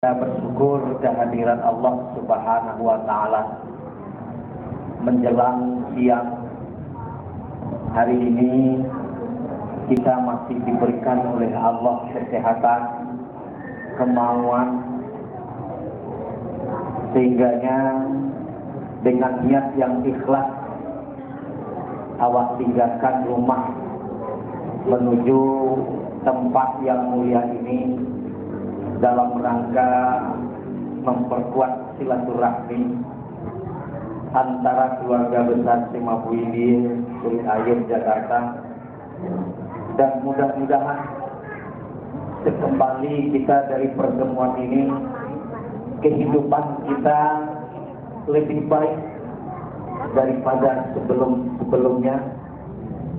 Kita bersyukur kehadiran Allah Subhanahu wa Ta'ala menjelang siang hari ini. Kita masih diberikan oleh Allah kesehatan, kemauan, sehingganya dengan niat yang ikhlas awak tinggalkan rumah menuju tempat yang mulia ini dalam rangka memperkuat silaturahmi antara keluarga besar Simabuidin, Sulit Air, Jakarta. Dan mudah-mudahan sekembali kita dari pertemuan ini, kehidupan kita lebih baik daripada sebelumnya,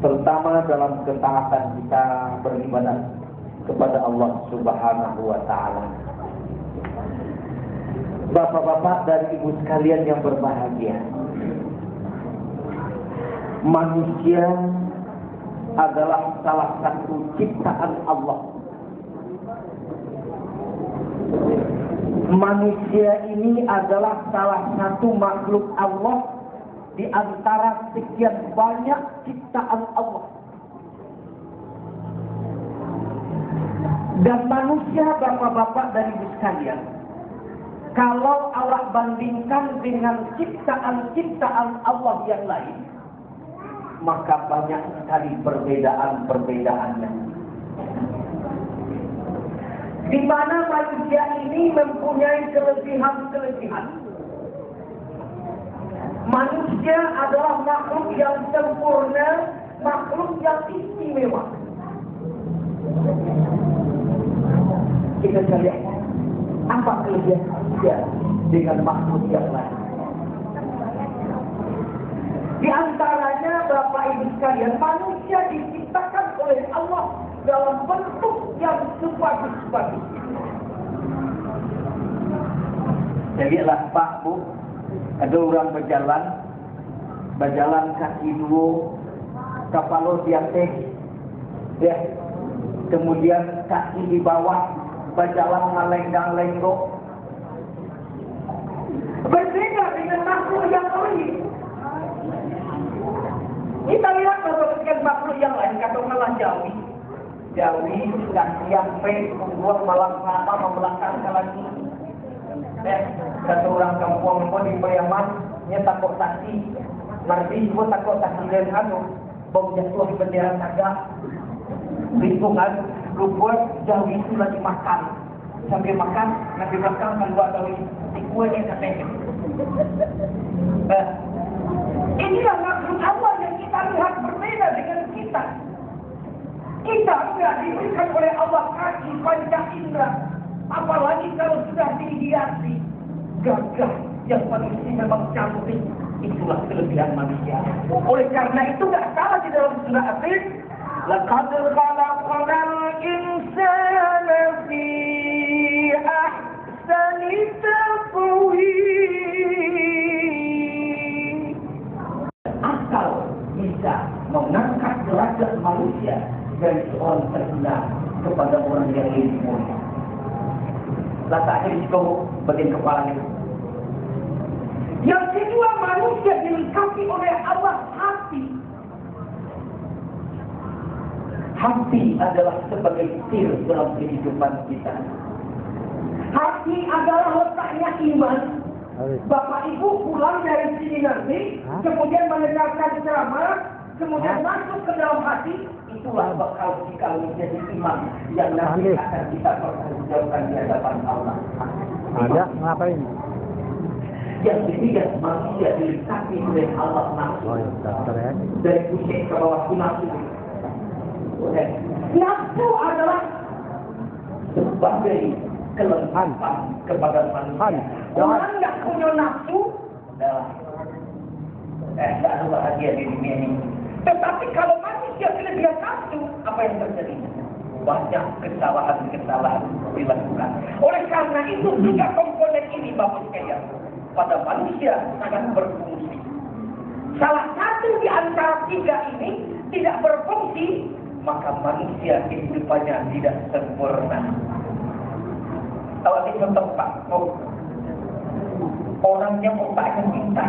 terutama dalam ketaatan kita beribadah kepada Allah Subhanahu wa Ta'ala. Bapak-bapak dan ibu sekalian yang berbahagia, manusia adalah salah satu ciptaan Allah. Manusia ini adalah salah satu makhluk Allah di antara sekian banyak ciptaan Allah. Dan manusia, bapak-bapak dan ibu sekalian, kalau awak bandingkan dengan ciptaan-ciptaan Allah yang lain, maka banyak sekali perbedaan-perbedaannya. Di mana manusia ini mempunyai kelebihan-kelebihan. Manusia adalah makhluk yang sempurna, makhluk yang istimewa. Kita lihat apa kelebihan manusia dengan makhluk yang lain. Di antaranya, Bapak Ibu sekalian, manusia diciptakan oleh Allah dalam bentuk yang sebagus-bagus. Jadilah Pak Bu, ada orang berjalan kaki dulu, kepala di atas, ya, kemudian kaki di bawah, berjalan ngalenggang-lenggok. Berbeda dengan makhluk yang lain. Kita lihat dengan makhluk yang lain, kata malah Jawi, sudah siang pe, membuat malam sama membelakangkan lagi. Satu orang kampung pun di Pariaman, takut saksi, ngerti pun takut saksi dan anu, bom jatuh bendera tagak, lingkungan. Lupa Jawi itu lagi makan. Sambil makan, nanti belakang keluar Jawi di kue yang katanya. Inilah makhluk Allah yang kita lihat berbeda dengan kita. Kita tidak diberikan oleh Allah kaki panjang indra. Apalagi kalau sudah dihiasi. Gagah yang manusia memang cantik. Itulah kelebihan manusia. Oleh karena itu tidak salah di dalam surah As-Saff. لقد خلقنا الإنسان في أحسن تقويم. Akal bisa mengangkat derajat manusia dari seorang terhina kepada orang yang lebih mulia. Letaknya di situ bagian kepalanya. Yang kedua, manusia dilengkapi oleh Allah hati. Hati adalah sebagai sir dalam kehidupan kita. Hati adalah letaknya iman. Bapak Ibu pulang dari sini nanti, kemudian mendengarkan ceramah, kemudian masuk ke dalam hati, itulah bakal jika menjadi iman yang nanti akan kita pertanggungjawabkan di hadapan Allah. Ada ngapain? Yang ketiga, manusia dilengkapi oleh Allah nafsu. Dari pusing ke bawah nafsu. Nafsu adalah sebagai kelengkapan kepada manusia. Orang yang punya nafsu adalah tidak ada bahagia di dunia ini. Tetapi kalau manusia kelebihan nafsu, apa yang terjadi? Banyak kesalahan-kesalahan dilakukan. Oleh karena itu, tiga komponen ini Bapak sekalian pada manusia sangat berfungsi. Salah satu di antara tiga ini tidak berfungsi, maka manusia kehidupannya tidak sempurna. Kalau di contoh Pak, orangnya otak yang pintar.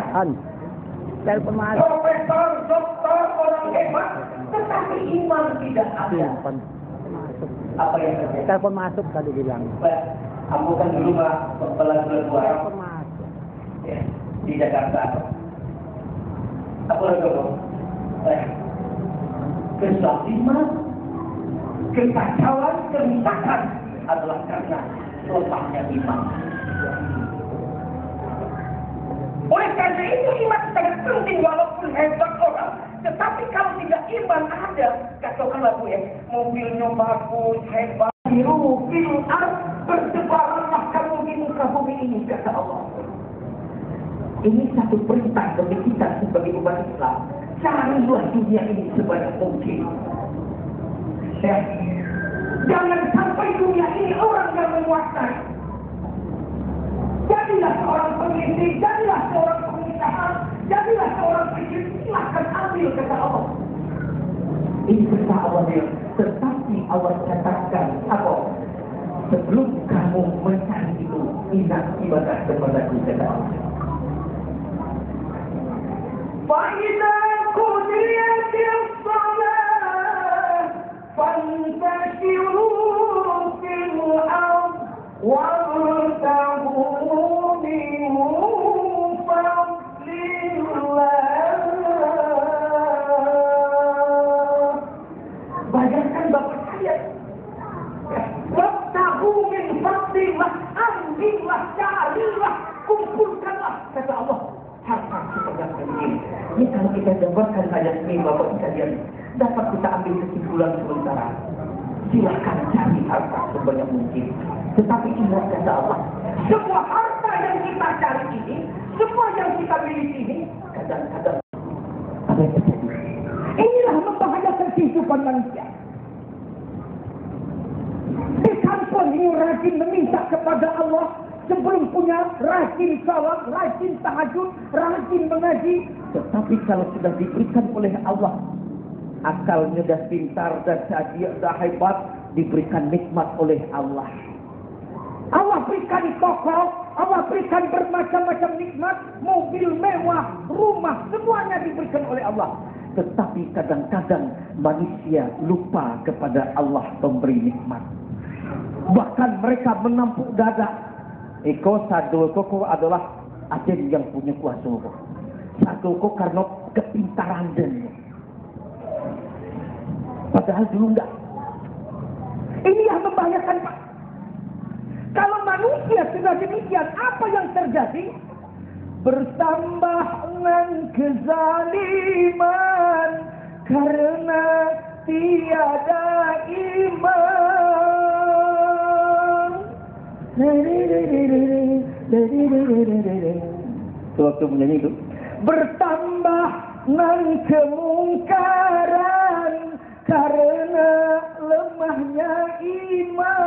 Telepon masuk. Profesor, doktor, orang hebat, tetapi iman tidak ada. Apa yang terjadi? Telepon masuk tadi bilang. Aku kan dulu Pak, pelajar Telepon masuk. ya, di Jakarta. Apa lagi kezaliman, kekacauan, kerusakan adalah karena lemahnya iman. Oleh karena itu iman sangat penting walaupun hebat orang, tetapi kalau tidak iman ada, katakanlah Bu ya, mobilnya bagus, hebat, biru, berdebaranlah kamu di muka bumi ini, kata Allah. Ini satu perintah bagi kita sebagai umat Islam. Carilah dunia ini sebanyak mungkin. Ya. Jangan sampai dunia ini orang yang menguasai. Jadilah seorang pemimpin, jadilah seorang pengusaha, jadilah seorang pikir, silahkan ambil kata Allah. Ini kata Allah dia. Tetapi Allah katakan apa? Sebelum kamu mencari itu, ingat ibadah kepadaku kata Allah. فَإِذَا قُضِيَتِ الصَّلَاةُ فَانتَشِرُوا فِي الْأَرْضِ وَابْتَغُوا مِن فَضْلِ اللَّهِ. Bayangkan Bapak saya. Wabtaghu min fadlillah, ambillah, carilah, kumpulkanlah kata Allah. Harta sebanyak ini. Ini kalau kita gambarkan ayat ini Bapak sekalian, dapat kita ambil kesimpulan sementara. Silahkan cari harta sebanyak mungkin. Tetapi ingat kata Allah, semua harta yang kita cari ini, semua yang kita miliki ini, kadang-kadang ada yang terjadi. Inilah membahayakan kehidupan manusia. Di kampung ini rajin meminta kepada Allah. Sebelum punya rajin salat, rajin tahajud, rajin mengaji. Tetapi kalau sudah diberikan oleh Allah, akalnya dah pintar, dah cerdik, dah hebat, diberikan nikmat oleh Allah. Allah berikan toko, Allah berikan bermacam-macam nikmat, mobil mewah, rumah, semuanya diberikan oleh Allah. Tetapi kadang-kadang manusia lupa kepada Allah pemberi nikmat. Bahkan mereka menampuk dada. Eko satu koko adalah agen yang punya kuasa. Satu koko karena kepintaran dan. Padahal dulu enggak. Ini yang membahayakan Pak. Kalau manusia sudah demikian, apa yang terjadi? Bertambah dengan kezaliman karena tiada iman. Waktu menyanyi itu bertambah dengan kemungkaran karena lemahnya iman.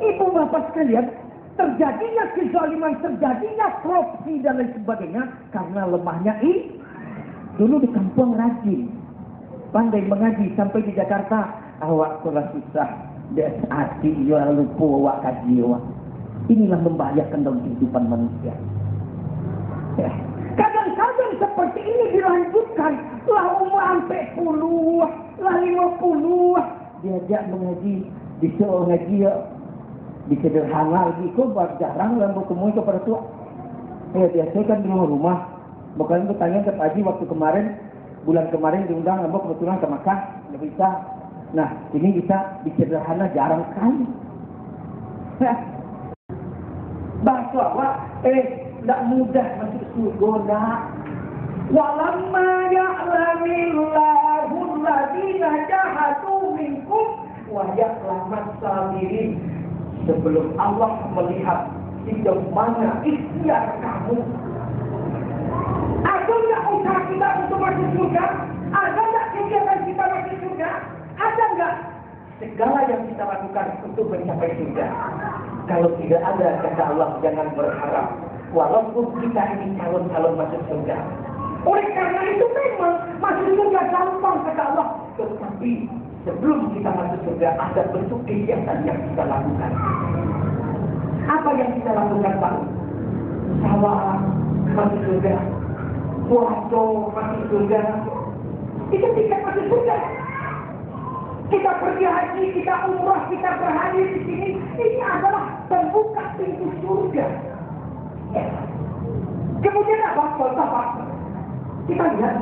Ibu bapak sekalian, terjadinya kezaliman, terjadinya korupsi dan lain sebagainya karena lemahnya dulu di kampung rajin, pandai mengaji sampai di Jakarta awak kurang susah. Dia hati dia lupa awak kaji awak. Inilah membahayakan dalam kehidupan manusia. Ya. Kadang-kadang seperti ini dilanjutkan. Lah umur sampai 10, lah 50. Diajak mengaji, disuruh ngaji ya. Disederhana lagi kok jarang lah bertemu kepada tua. Ya biasa kan di rumah. Bukan bertanya ke Haji waktu kemarin, bulan kemarin diundang Mbak kebetulan ke Makkah, nggak bisa. Nah, ini bisa disederhana jarang sekali. Bahasa awak, tidak mudah masuk surga nak. Walamma ya'lamillahu alladhina jahadu minkum wa ya'lamas sabirin. Sebelum Allah melihat sejauh mana ikhtiar kamu. Ada nggak usaha kita untuk masuk surga? Ada nggak kegiatan kita masuk surga? Ada enggak segala yang kita lakukan untuk mencapai surga? Kalau tidak ada, kata Allah, jangan berharap. Walaupun kita ini calon-calon masuk surga. Oleh karena itu memang masuk surga gampang, kata Allah. Tetapi sebelum kita masuk surga ada bentuk kegiatan yang kita lakukan. Apa yang kita lakukan, Pak? Salat masuk surga, puasa masuk surga. Itu tiket masuk surga. Kita pergi haji, kita umrah, kita berhaji di sini. Ini adalah pembuka pintu surga. Ya. Kemudian apa? Falsafah. Kita lihat,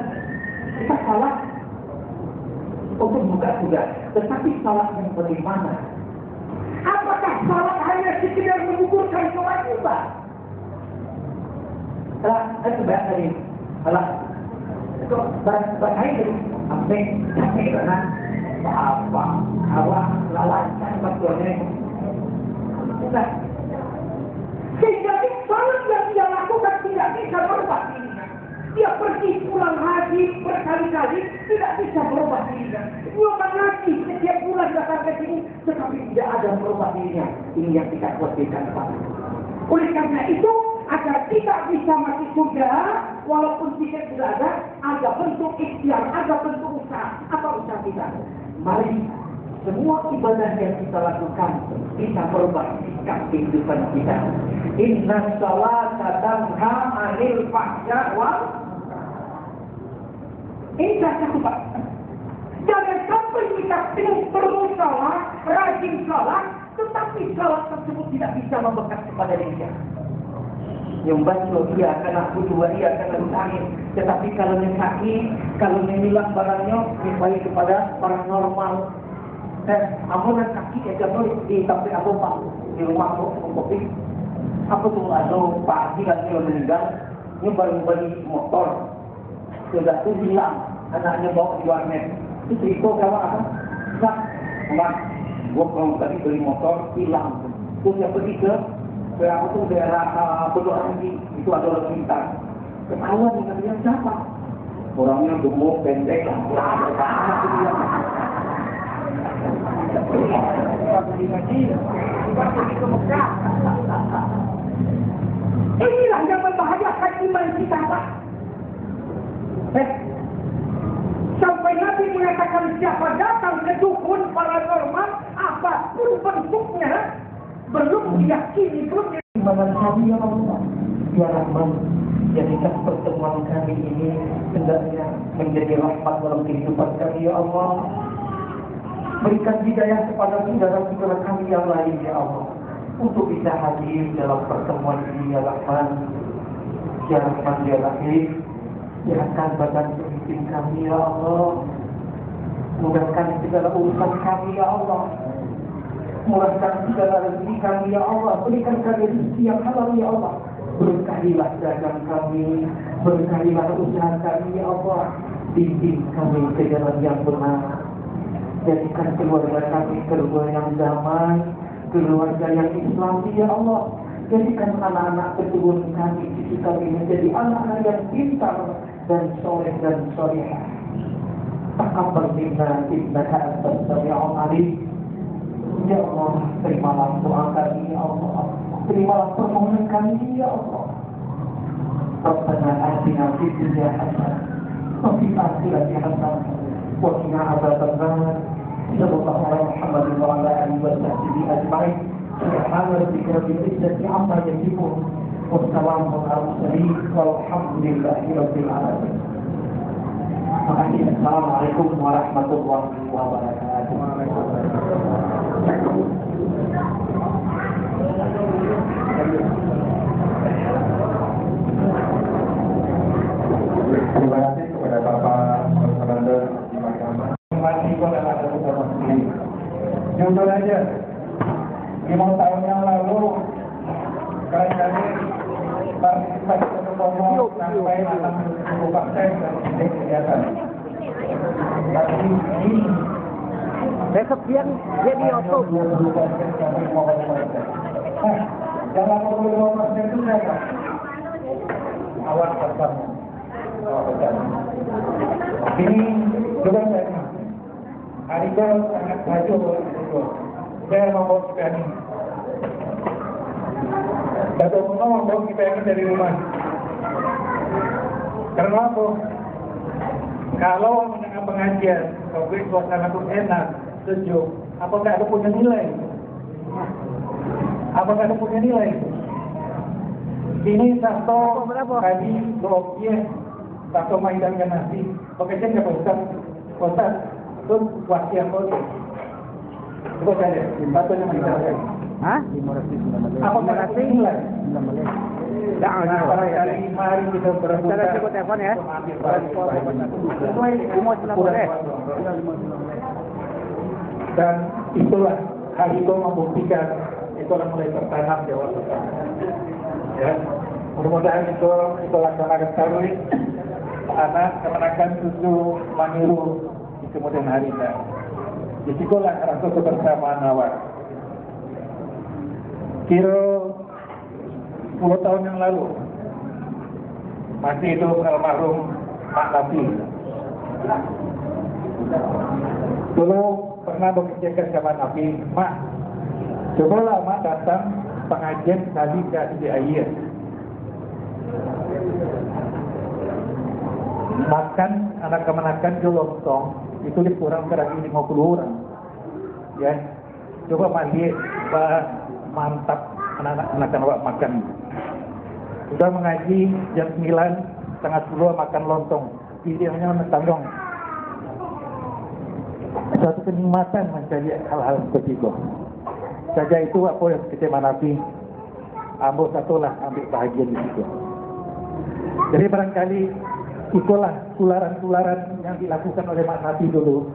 kita salat untuk buka surga. Tetapi salat yang bagaimana? Apakah salat hanya sekedar mengukurkan kewajiban? Saya sebanyak tadi. Itu berkait sampai karena apa? Awak lalaikan betulnya. Nah, sehingga salat yang dia lakukan tidak bisa berubah dirinya. Dia pergi pulang haji berkali-kali tidak bisa berubah dirinya. Dia mengaji setiap bulan datang ke sini tetapi tidak ada berubah dirinya. Ini yang kita khawatirkan, Pak. Oleh karena itu, agar tidak bisa masuk surga, walaupun tiket tidak ada bentuk ikhtiar, ada bentuk usaha. Apa usaha kita? Mari semua ibadah yang kita lakukan bisa merubah sikap kehidupan kita. Inna sholata tanha 'anil fahsya'i wal ini satu, Pak. Jangan sampai kita terus salat, rajin salat, tetapi salat tersebut tidak bisa membekas kepada diri. Yang baca dia akan aku dua dia akan bertangis. Tetapi kalau yang sakit, kalau yang hilang barangnya, baik kepada orang normal. Amunan kaki aja di tempat aku Pak di rumah aku kopi. Aku tuh ada Pak Haji kan dia meninggal, ini baru beli motor. Sudah tuh hilang, anaknya bawa di warnet. Itu kawan apa? Enggak, gua kalau tadi beli motor hilang. Terus saya pergi ke aku tuh daerah Pondok Ranji, itu ada orang pintar. Ketahuan dengan dia siapa? Orangnya gemuk, pendek, inilah yang membahayakan iman kita, Pak. Sampai Nabi mengatakan siapa datang ke dukun paranormal, apapun bentuknya, belum diyakini, belum imanan kami ya Allah. Ya Rahman, jadikan pertemuan kami ini hendaknya menjadi rahmat dalam kehidupan kami ya Allah. Berikan hidayah kepada saudara-saudara kami yang lain ya Allah, untuk bisa hadir dalam pertemuan ini ya Rahman. Ya Rahman ya Rahim, silakan badan pemimpin kami ya Allah. Mudahkan segala urusan kami ya Allah. Murahkan segala rezeki kami ya Allah. Berikan kami rezeki yang halal ya Allah. Berkahilah dagang kami, berkahilah usaha kami ya Allah. Bimbing kami ke jalan yang benar. Jadikan keluarga kami keluarga yang damai, keluarga yang Islami ya Allah. Jadikan anak-anak keturunan kami, cucu kami menjadi anak-anak yang pintar dan soleh dan solehah. Taqabbal minna innaka antas sami'ul 'alim. Ya Allah, terimalah doa kami ya Allah. Terimalah permohonan kami ya Allah. Rabbana atina fid dunya hasanah wa fil akhirati hasanah wa qina adzabannar. Sallallahu alaihi Muhammad wa ala alihi wa sahbihi ajma'in. Subhana rabbika rabbil izzati 'amma yasifun wa salamun 'alal mursalin walhamdulillahi rabbil alamin. Assalamualaikum warahmatullahi wabarakatuh. Terima kasih kepada Bapak Komandan di Mahkamah. Mahasiswa dan ada bersama sendiri. Jujur aja, 5 tahun yang lalu kali-kali partisipasi kelompok sampai 60% dari kegiatan. Tapi ini besok siang dia di YouTube. Yang 85% itu siapa? Awak korban. Ini juga saya Ariko sangat maju untuk saya membawa kita ini. Datuk Muhammad membawa kita ini dari rumah. Karena apa? Kalau mendengar pengajian Covid suasana itu enak, sejuk. Apakah ada punya nilai? Apakah ada punya nilai? Ini satu kali dooknya, satu mainan nasi. Pokoknya nggak Ustaz, itu wasiat kau. Coba saya, satunya mainan. Hah? Apakah ada punya nilai? Nah, Barangkali mari kita berbuka. Cara coba telepon ya. Dan itulah hal itu membuktikan itulah mulai tertanam di awal pertama. Ya, mudah-mudahan itu laksanakan terus anak kemenakan cucu maniru di kemudian hari. Disitulah rasa kebersamaan awal. Kira 10 tahun yang lalu masih hidup almarhum Mak Nafi. Dulu pernah berpikirkan sama Nafi, Mak, cobalah Mak datang pengajian kali ke air. Makan anak kemenakan ke lontong itu dikurang lagi 50 orang. Ya, coba mandi, mantap anak-anak awak makan. Sudah mengaji jam 9, setengah 10 makan lontong. Videonya mentanggong. Suatu kenikmatan mencari hal-hal seperti itu. Saja itu apa yang kita manapi. Ambo satulah ambil bahagia di situ. Jadi barangkali itulah tularan-tularan yang dilakukan oleh Mak Nafi dulu.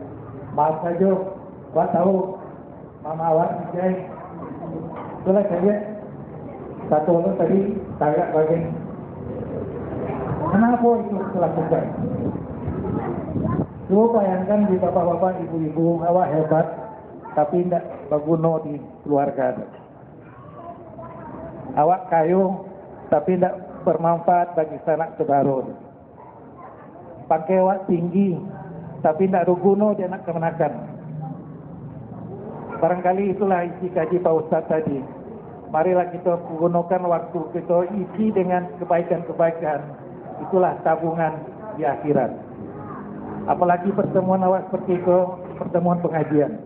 Maaf saja, Pak tahu Mama awak Jai. Itulah saja. Satu orang tadi tagak bagian. Kenapa itu dilakukan? Coba bayangkan di bapak-bapak, ibu-ibu, awak hebat, tapi tidak berguna di keluarga. Awak kayu, tapi tidak bermanfaat bagi sanak saudara. Pakai awak tinggi, tapi tidak berguna di anak kemenakan. Barangkali itulah isi kaji Pak Ustadz tadi. Marilah kita gunakan waktu kita isi dengan kebaikan-kebaikan. Itulah tabungan di akhirat. Apalagi pertemuan awak seperti itu, pertemuan pengajian.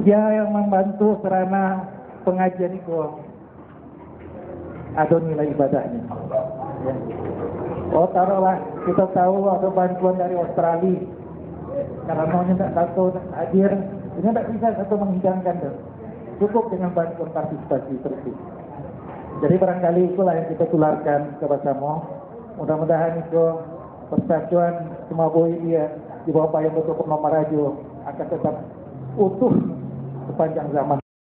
Dia yang membantu sarana pengajian itu ada nilai ibadahnya. Ya. Oh taruhlah kita tahu ada bantuan dari Australia. Karena maunya tak tahu hadir, ini tak bisa satu menghidangkan tuh. Cukup dengan bantuan partisipasi terus. Jadi barangkali itulah yang kita tularkan bersama. Mudah-mudahan itu persatuan semua boi dia di bawah payung Betul Purnomo Radio akan tetap utuh sepanjang zaman.